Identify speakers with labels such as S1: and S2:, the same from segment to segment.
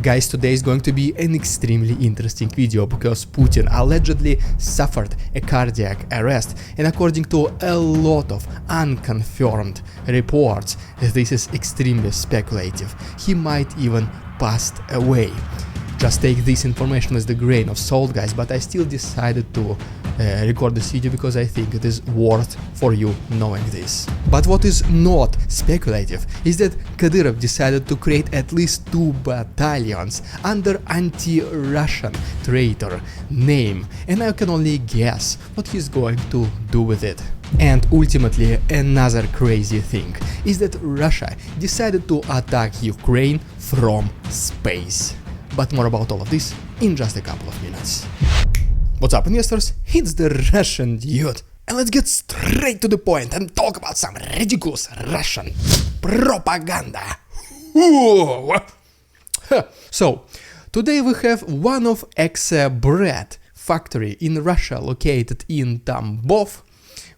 S1: Guys, today is going to be an extremely interesting video because Putin allegedly suffered a cardiac arrest, and according to a lot of unconfirmed reports, this is extremely speculative. He might even passed away. Just take this information with a grain of salt, guys, but I still decided to record this video because I think it is worth for you knowing this. But what is not speculative is that Kadyrov decided to create at least 2 battalions under anti-Russian traitor name, and I can only guess what he's going to do with it. And ultimately, another crazy thing is that Russia decided to attack Ukraine from space. But more about all of this in just a couple of minutes. What's up, investors? It's the Russian dude, and let's get straight to the point and talk about some ridiculous Russian propaganda. So, today we have one of bread factory in Russia located in Tambov,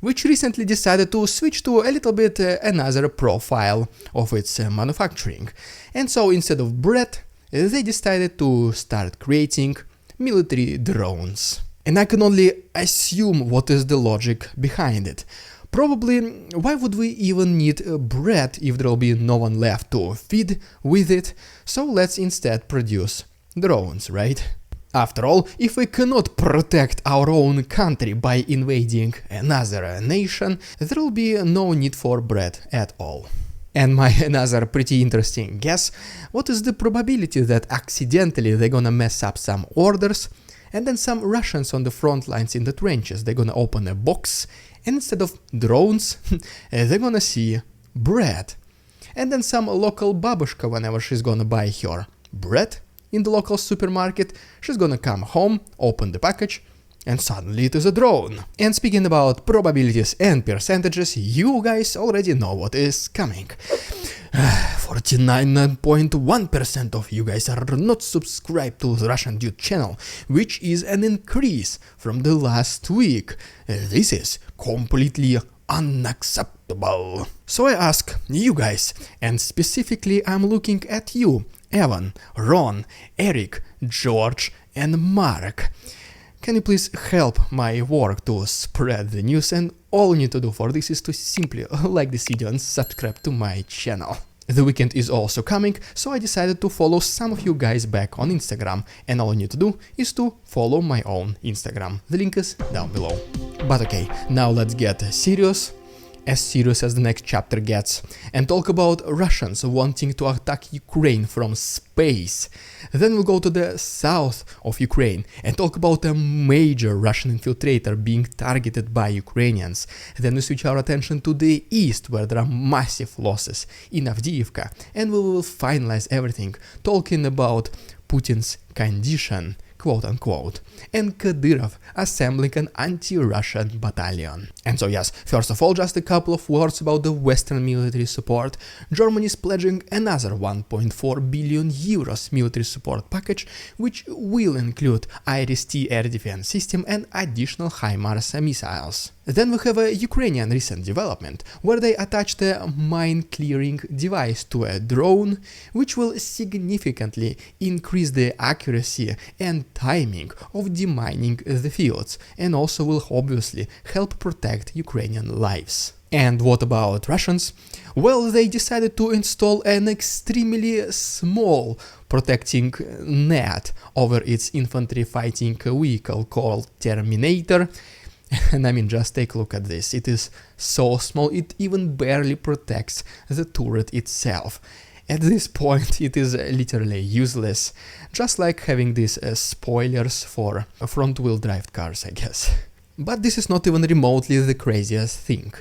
S1: which recently decided to switch to a little bit another profile of its manufacturing. And so instead of bread, they decided to start creating military drones. And I can only assume what is the logic behind it. Probably, why would we even need bread if there will be no one left to feed with it? So let's instead produce drones, right? After all, if we cannot protect our own country by invading another nation, there will be no need for bread at all. And my another pretty interesting guess, what is the probability that accidentally they're gonna mess up some orders, and then some Russians on the front lines in the trenches, they're gonna open a box, and instead of drones, they're gonna see bread. And then some local babushka, whenever she's gonna buy her bread in the local supermarket, she's gonna come home, open the package, and suddenly it is a drone. And speaking about probabilities and percentages, you guys already know what is coming. 49.1% of you guys are not subscribed to the Russian Dude channel, which is an increase from the last week. This is completely unacceptable. So I ask you guys, and specifically I'm looking at you, Evan, Ron, Eric, George, and Mark. Can you please help my work to spread the news, and all you need to do for this is to simply like this video and subscribe to my channel. The weekend is also coming, so I decided to follow some of you guys back on Instagram, and all you need to do is to follow my own Instagram. The link is down below. But okay, now let's get serious as the next chapter gets, and talk about Russians wanting to attack Ukraine from space. Then we'll go to the south of Ukraine and talk about a major Russian infiltrator being targeted by Ukrainians. Then we switch our attention to the east, where there are massive losses in Avdiivka, and we will finalize everything talking about Putin's condition, quote unquote, and Kadyrov assembling an anti-Russian battalion. And so yes, first of all, just a couple of words about the Western military support. Germany is pledging another 1.4 billion euros military support package, which will include IRIS-T air defense system and additional HIMARS missiles. Then we have a Ukrainian recent development, where they attached a mine-clearing device to a drone, which will significantly increase the accuracy and timing of demining the fields, and also will obviously help protect Ukrainian lives. And what about Russians? Well, they decided to install an extremely small protecting net over its infantry fighting vehicle called Terminator. And I mean, just take a look at this. It is so small, it even barely protects the turret itself. At this point, it is literally useless, just like having these spoilers for front-wheel drive cars, I guess. But this is not even remotely the craziest thing,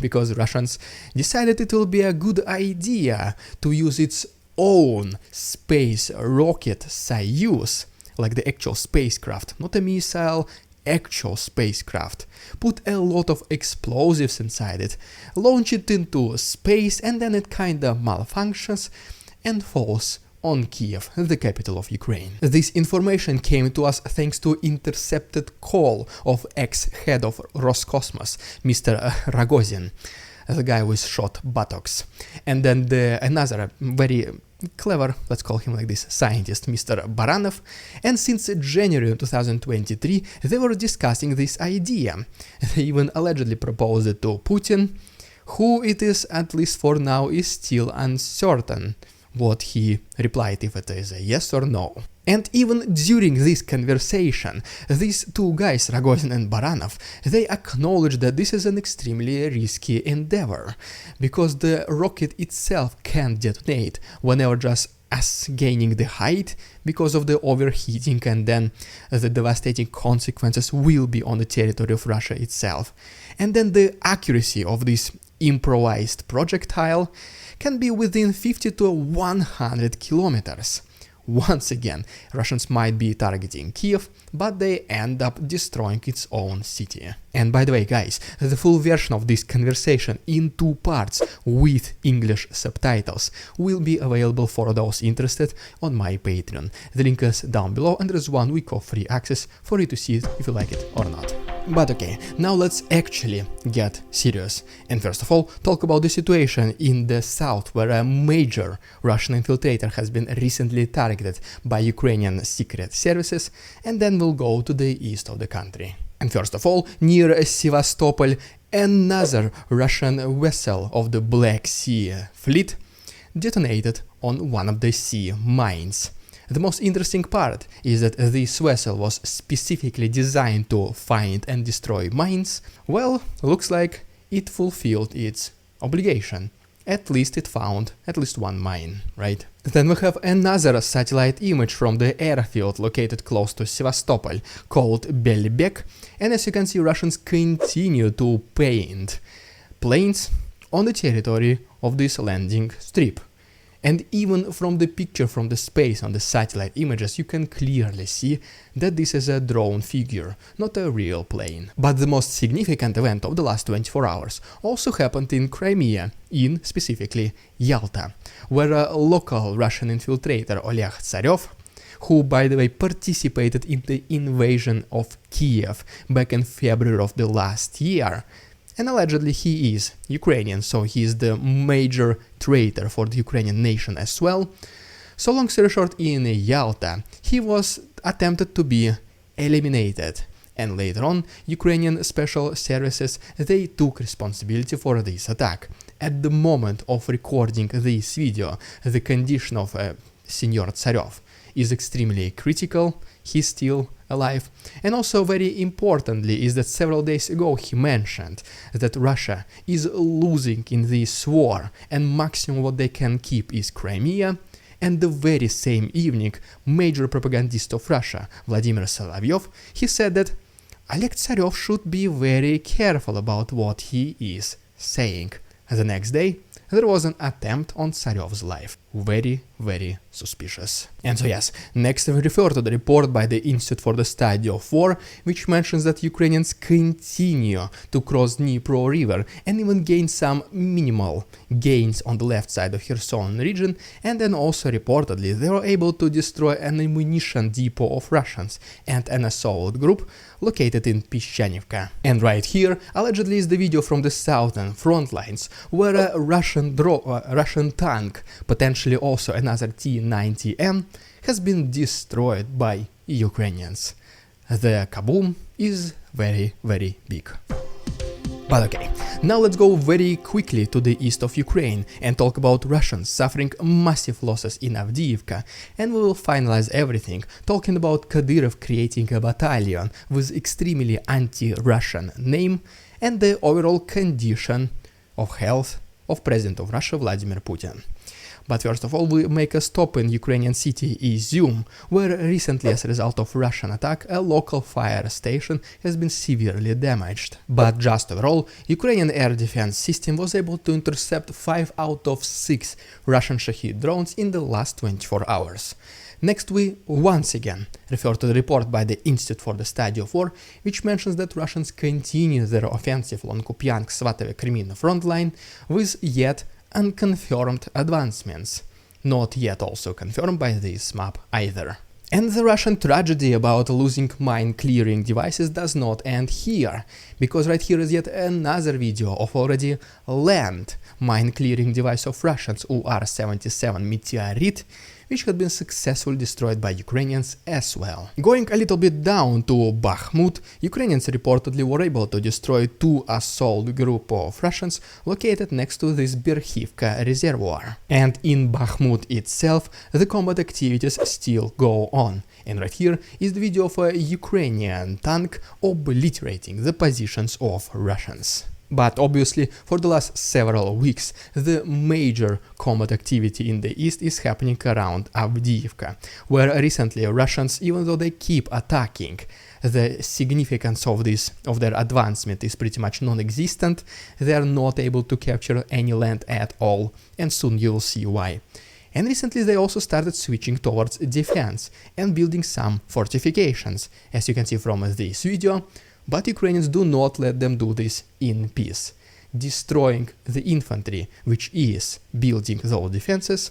S1: because Russians decided it will be a good idea to use its own space rocket Soyuz, like the actual spacecraft, not a missile, actual spacecraft, put a lot of explosives inside it, launch it into space, and then it kinda malfunctions and falls on Kiev, the capital of Ukraine. This information came to us thanks to intercepted call of ex-head of Roscosmos, Mr. Rogozin, the guy with short buttocks. And then another very clever, let's call him like this, scientist, Mr. Baranov, and since January 2023 they were discussing this idea. They even allegedly proposed it to Putin, who it is, at least for now, is still uncertain what he replied, if it is a yes or no. And even during this conversation, these two guys, Rogozin and Baranov, they acknowledged that this is an extremely risky endeavor, because the rocket itself can't detonate whenever just as gaining the height because of the overheating, and then the devastating consequences will be on the territory of Russia itself. And then the accuracy of this improvised projectile can be within 50 to 100 kilometers. Once again, Russians might be targeting Kiev, but they end up destroying its own city. And by the way, guys, the full version of this conversation in 2 parts with English subtitles will be available for those interested on my Patreon. The link is down below, and there is 1 week of free access for you to see it if you like it or not. But okay, now let's actually get serious, and first of all talk about the situation in the south, where a major Russian infiltrator has been recently targeted by Ukrainian secret services, and then we'll go to the east of the country. And first of all, near Sevastopol, another Russian vessel of the Black Sea Fleet detonated on one of the sea mines. The most interesting part is that this vessel was specifically designed to find and destroy mines. Well, looks like it fulfilled its obligation. At least it found at least 1 mine, right? Then we have another satellite image from the airfield located close to Sevastopol, called Belbek, and as you can see, Russians continue to paint planes on the territory of this landing strip. And even from the picture from the space on the satellite images, you can clearly see that this is a drone figure, not a real plane. But the most significant event of the last 24 hours also happened in Crimea, in specifically Yalta, where a local Russian infiltrator, Oleg Tsarev, who by the way participated in the invasion of Kiev back in February of the last year, and allegedly he is Ukrainian, so he is the major traitor for the Ukrainian nation as well. So long story short, in Yalta, he was attempted to be eliminated, and later on, Ukrainian special services, they took responsibility for this attack. At the moment of recording this video, the condition of Senior Tsarev is extremely critical. He's still alive, and also very importantly is that several days ago he mentioned that Russia is losing in this war and maximum what they can keep is Crimea, and the very same evening major propagandist of Russia, Vladimir Solovyov, he said that Oleg Tsarev should be very careful about what he is saying. The next day there was an attempt on Tsarev's life. Very, very suspicious. And so yes, next we refer to the report by the Institute for the Study of War, which mentions that Ukrainians continue to cross Dnipro River and even gain some minimal gains on the left side of Kherson region, and then also reportedly they were able to destroy an ammunition depot of Russians and an assault group located in Pishchanivka. And right here allegedly is the video from the southern front lines, where a Russian tank, potentially also another T-90M, has been destroyed by Ukrainians. The kaboom is very, very big. But okay, now let's go very quickly to the east of Ukraine and talk about Russians suffering massive losses in Avdiivka, and we will finalize everything talking about Kadyrov creating a battalion with extremely anti-Russian name and the overall condition of health of President of Russia Vladimir Putin. But first of all, we make a stop in Ukrainian city Izium, where recently as a result of Russian attack, a local fire station has been severely damaged. But just overall, Ukrainian air defense system was able to intercept 5 out of 6 Russian Shahid drones in the last 24 hours. Next, we once again refer to the report by the Institute for the Study of War, which mentions that Russians continue their offensive along Kupiansk-Svatove-Kreminna front line with yet unconfirmed advancements, not yet also confirmed by this map either. And the Russian tragedy about losing mine-clearing devices does not end here, because right here is yet another video of already land mine-clearing device of Russians, UR-77 Meteorit, which had been successfully destroyed by Ukrainians as well. Going a little bit down to Bakhmut, Ukrainians reportedly were able to destroy two assault group of Russians located next to this Berhivka reservoir. And in Bakhmut itself, the combat activities still go on. And right here is the video of a Ukrainian tank obliterating the positions of Russians. But obviously, for the last several weeks, the major combat activity in the east is happening around Avdiivka, where recently Russians, even though they keep attacking, the significance of their advancement is pretty much non-existent. They are not able to capture any land at all, and soon you'll see why. And recently they also started switching towards defense and building some fortifications, as you can see from this video. But Ukrainians do not let them do this in peace, destroying the infantry which is building those defenses,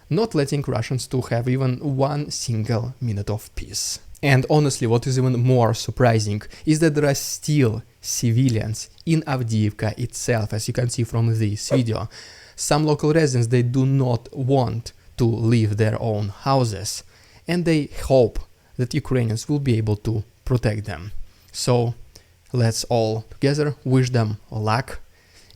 S1: not letting Russians to have even one single minute of peace. And honestly, what is even more surprising is that there are still civilians in Avdiivka itself, as you can see from this video. Some local residents, they do not want to leave their own houses, and they hope that Ukrainians will be able to protect them. So let's all together wish them luck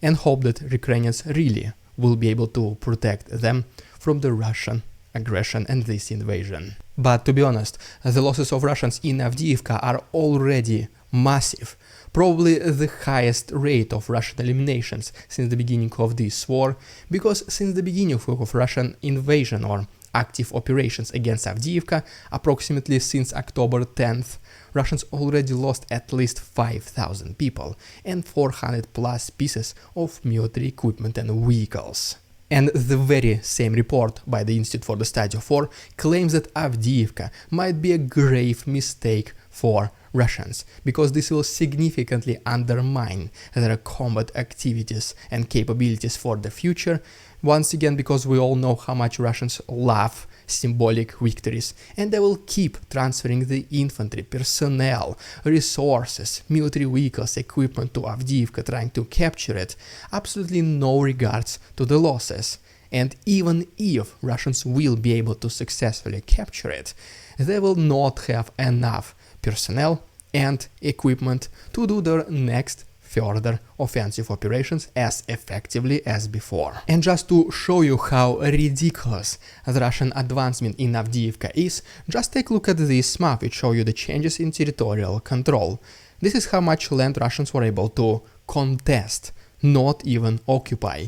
S1: and hope that Ukrainians really will be able to protect them from the Russian aggression and this invasion. But to be honest, the losses of Russians in Avdiivka are already massive, probably the highest rate of Russian eliminations since the beginning of this war, because since the beginning of Russian invasion or active operations against Avdiivka, approximately since October 10th, Russians already lost at least 5,000 people and 400 plus pieces of military equipment and vehicles. And the very same report by the Institute for the Study of War claims that Avdiivka might be a grave mistake for Russians, because this will significantly undermine their combat activities and capabilities for the future. Once again, because we all know how much Russians love symbolic victories, and they will keep transferring the infantry, personnel, resources, military vehicles, equipment to Avdiivka, trying to capture it, absolutely no regards to the losses. And even if Russians will be able to successfully capture it, they will not have enough personnel and equipment to do their next further offensive operations as effectively as before. And just to show you how ridiculous the Russian advancement in Avdiivka is, just take a look at this map which shows you the changes in territorial control. This is how much land Russians were able to contest, not even occupy.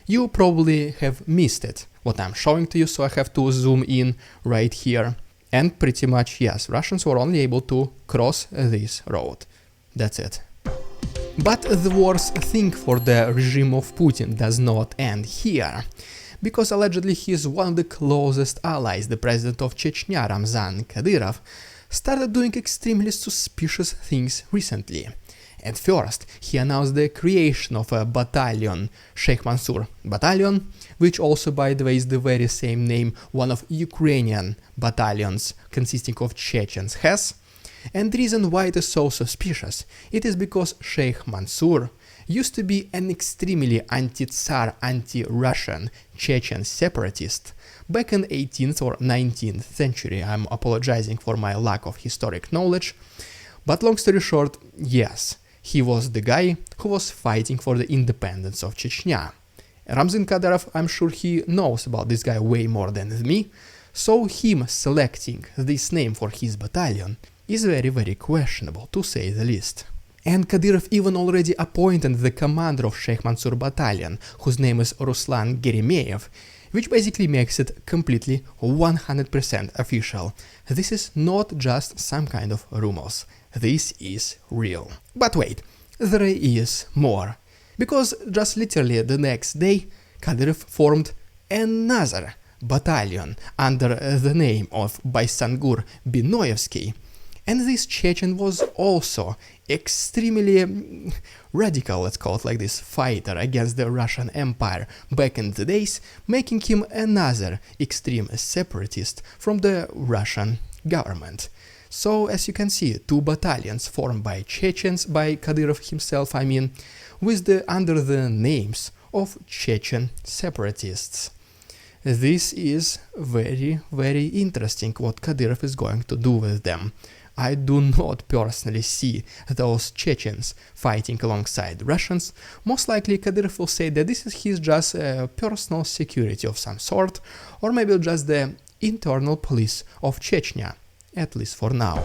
S1: You probably have missed it, what I'm showing to you, so I have to zoom in right here. And pretty much, yes, Russians were only able to cross this road. That's it. But the worst thing for the regime of Putin does not end here, because allegedly he is one of the closest allies, the president of Chechnya, Ramzan Kadyrov, started doing extremely suspicious things recently. At first, he announced the creation of a battalion, Sheikh Mansour battalion, which also, by the way, is the very same name one of Ukrainian battalions consisting of Chechens has. And the reason why it is so suspicious, it is because Sheikh Mansour used to be an extremely anti-Tsar, anti-Russian Chechen separatist back in 18th or 19th century. I'm apologizing for my lack of historic knowledge, but long story short, yes, he was the guy who was fighting for the independence of Chechnya. Ramzan Kadyrov, I'm sure he knows about this guy way more than me, so him selecting this name for his battalion is very, very questionable, to say the least. And Kadyrov even already appointed the commander of Sheikh Mansour battalion, whose name is Ruslan Geremeyev, which basically makes it completely 100% official. This is not just some kind of rumors, this is real. But wait, there is more. Because just literally the next day, Kadyrov formed another battalion under the name of Baysangur Binoyevsky. And this Chechen was also extremely radical, let's call it like this, fighter against the Russian Empire back in the days, making him another extreme separatist from the Russian government. So, as you can see, 2 battalions formed by Chechens, by Kadyrov himself, I mean, under the names of Chechen separatists. This is very, very interesting what Kadyrov is going to do with them. I do not personally see those Chechens fighting alongside Russians. Most likely Kadyrov will say that this is his just personal security of some sort, or maybe just the internal police of Chechnya, at least for now.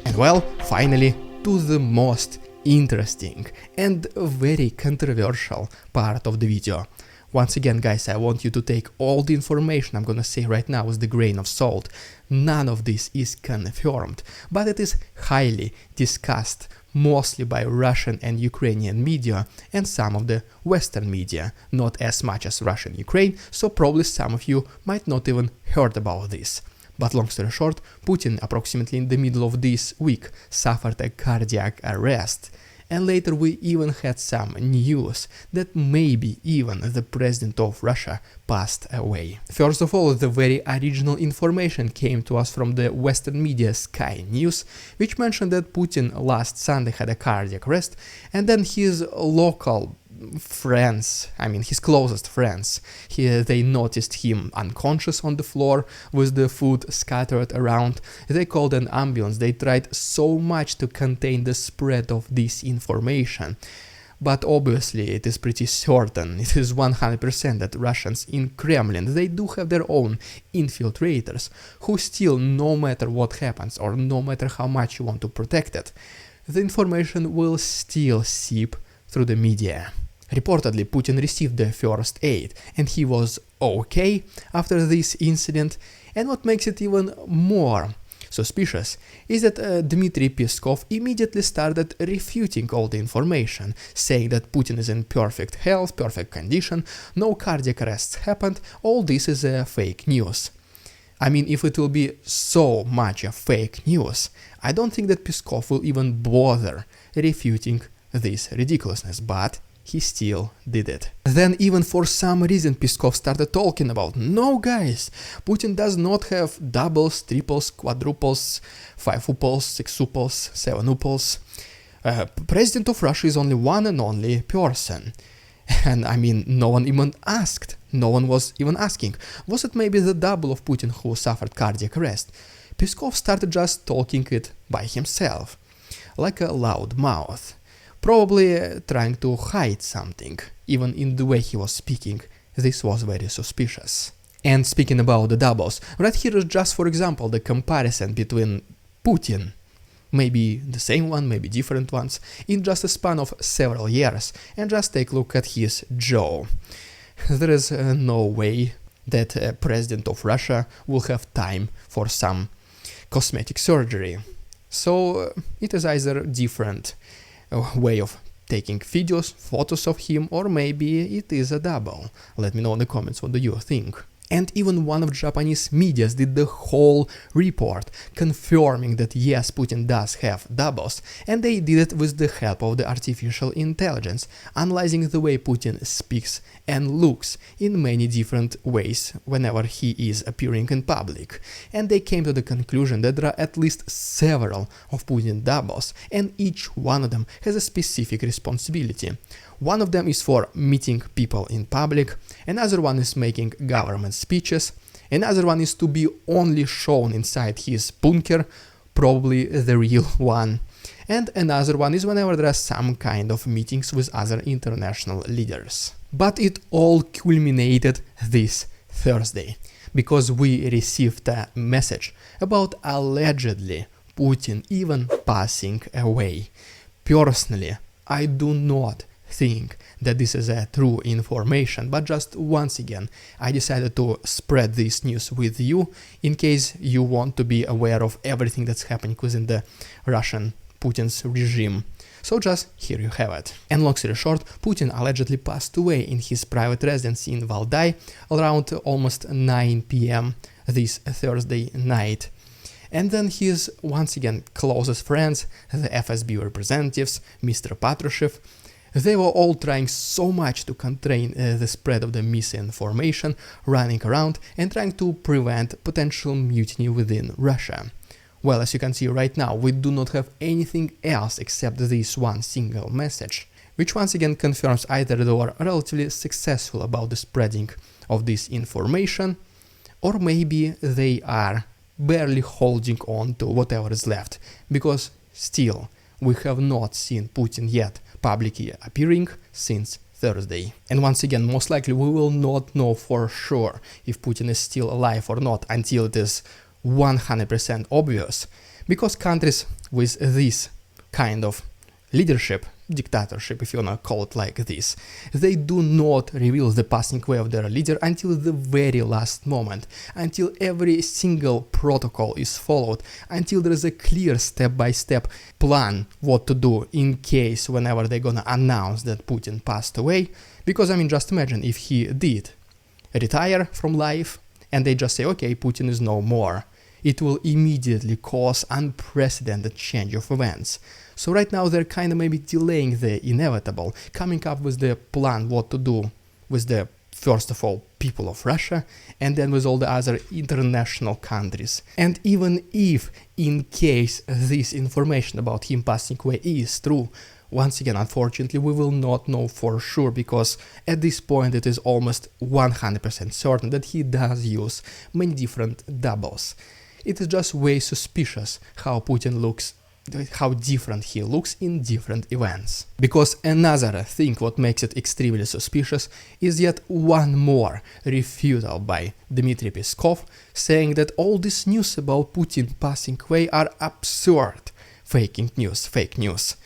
S1: And well, finally, to the most interesting and very controversial part of the video. Once again, guys, I want you to take all the information I'm gonna say right now with the grain of salt. None of this is confirmed, but it is highly discussed, mostly by Russian and Ukrainian media and some of the Western media, not as much as Russian Ukraine, so probably some of you might not even heard about this. But long story short, Putin approximately in the middle of this week suffered a cardiac arrest. And later we even had some news that maybe even the president of Russia passed away. First of all, the very original information came to us from the Western media Sky News, which mentioned that Putin last Sunday had a cardiac arrest, and then his local friends, I mean his closest friends, they noticed him unconscious on the floor with the food scattered around. They called an ambulance. They tried so much to contain the spread of this information. But obviously it is pretty certain, it is 100% that Russians in Kremlin, they do have their own infiltrators who still, no matter what happens or no matter how much you want to protect it, the information will still seep through the media. Reportedly, Putin received the first aid and he was okay after this incident, and what makes it even more suspicious is that Dmitry Peskov immediately started refuting all the information, saying that Putin is in perfect health, perfect condition, no cardiac arrests happened, all this is fake news. I mean, if it will be so much a fake news, I don't think that Peskov will even bother refuting this ridiculousness, but he still did it. Then even for some reason Peskov started talking about, no guys, Putin does not have doubles, triples, quadruples, 5-uples, 6-uples, 7-uples. President of Russia is only one and only person. And I mean, no one even asked, no one was even asking, was it maybe the double of Putin who suffered cardiac arrest? Peskov started just talking it by himself, like a loud mouth. Probably trying to hide something, even in the way he was speaking. This was very suspicious. And speaking about the doubles, right here is just for example the comparison between Putin, maybe the same one, maybe different ones, in just a span of several years, and just take a look at his jaw. There is no way that a president of Russia will have time for some cosmetic surgery. So it is either different way of taking videos, photos of him, or maybe it is a double. Let me know in the comments what do you think. And even one of Japanese medias did the whole report confirming that yes, Putin does have doubles, and they did it with the help of the artificial intelligence, analyzing the way Putin speaks and looks in many different ways whenever he is appearing in public. And they came to the conclusion that there are at least several of Putin doubles, and each one of them has a specific responsibility. One of them is for meeting people in public, another one is making government speeches, another one is to be only shown inside his bunker, probably the real one, and another one is whenever there are some kind of meetings with other international leaders. But it all culminated this Thursday, because we received a message about allegedly Putin even passing away. Personally, I do not think that this is a true information, but just once again I decided to spread this news with you in case you want to be aware of everything that's happening within the Russian Putin's regime. So just here you have it. And long story short, Putin allegedly passed away in his private residence in Valdai around almost 9 p.m. this Thursday night. And then his, once again, closest friends, the FSB representatives, Mr. Patrushev, They were all trying so much to contain the spread of the misinformation, running around and trying to prevent potential mutiny within Russia. Well, as you can see right now, we do not have anything else except this one single message, which once again confirms either they were relatively successful about the spreading of this information, or maybe they are barely holding on to whatever is left, because still we have not seen Putin yet publicly appearing since Thursday. And once again, most likely we will not know for sure if Putin is still alive or not until it is 100% obvious, because countries with this kind of leadership, dictatorship if you wanna call it like this, they do not reveal the passing away of their leader until the very last moment, until every single protocol is followed, until there is a clear step-by-step plan what to do in case whenever they're gonna announce that Putin passed away. Because I mean, just imagine if he did retire from life and they just say, okay, Putin is no more. It will immediately cause unprecedented change of events. So right now they're kind of maybe delaying the inevitable, coming up with the plan what to do with the, first of all, people of Russia, and then with all the other international countries. And even if, in case this information about him passing away is true, once again, unfortunately, we will not know for sure, because at this point it is almost 100% certain that he does use many different doubles. It is just way suspicious how Putin looks, how different he looks in different events. Because another thing what makes it extremely suspicious is yet one more refutal by Dmitry Peskov, saying that all this news about Putin passing away are absurd fake news.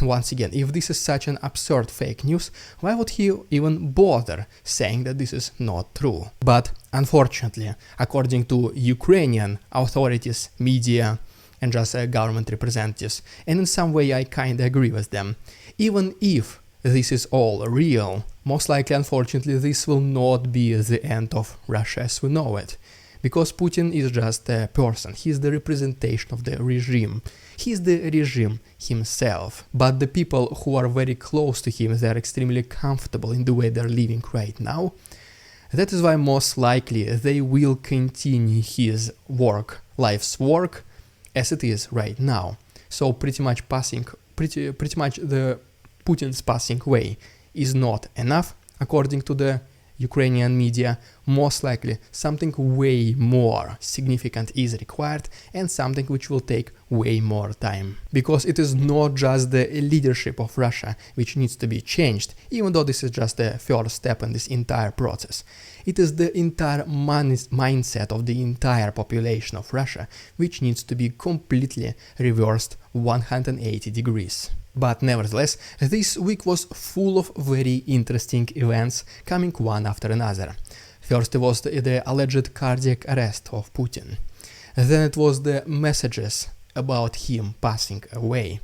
S1: Once again, if this is such an absurd fake news, why would he even bother saying that this is not true? But unfortunately, according to Ukrainian authorities, media, and just government representatives, and in some way I kinda agree with them, even if this is all real, most likely, unfortunately, this will not be the end of Russia as we know it. Because Putin is just a person, he is the representation of the regime, he is the regime himself. But the people who are very close to him, they are extremely comfortable in the way they are living right now. That is why most likely they will continue his work, life's work, as it is right now. So pretty much the Putin's passing away is not enough, according to the Ukrainian media. Most likely something way more significant is required, and something which will take way more time. Because it is not just the leadership of Russia which needs to be changed, even though this is just the first step in this entire process. It is the entire mindset of the entire population of Russia which needs to be completely reversed 180 degrees. But nevertheless, this week was full of very interesting events coming one after another. First it was the alleged cardiac arrest of Putin. Then it was the messages about him passing away.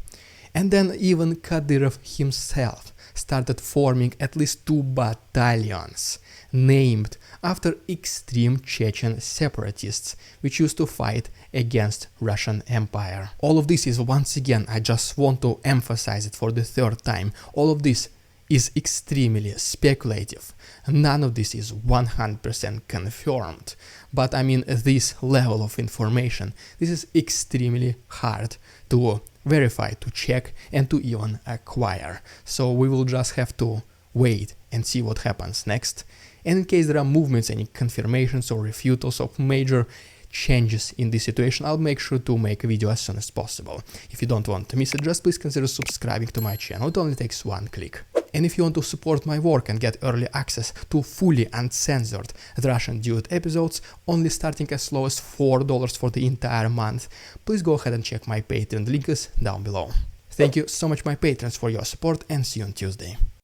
S1: And then even Kadyrov himself started forming at least 2 battalions, named after extreme Chechen separatists, which used to fight against Russian Empire. All of this is, once again, I just want to emphasize it for the 3rd time, all of this is extremely speculative. None of this is 100% confirmed. But I mean, this level of information, this is extremely hard to verify, to check, and to even acquire. So we will just have to wait and see what happens next. And in case there are movements, any confirmations or refutals of major changes in this situation, I'll make sure to make a video as soon as possible. If you don't want to miss it, just please consider subscribing to my channel. It only takes 1 click. And if you want to support my work and get early access to fully uncensored Russian Dude episodes, only starting as low as $4 for the entire month, please go ahead and check my Patreon, the link is down below. Thank you so much my patrons for your support, and see you on Tuesday.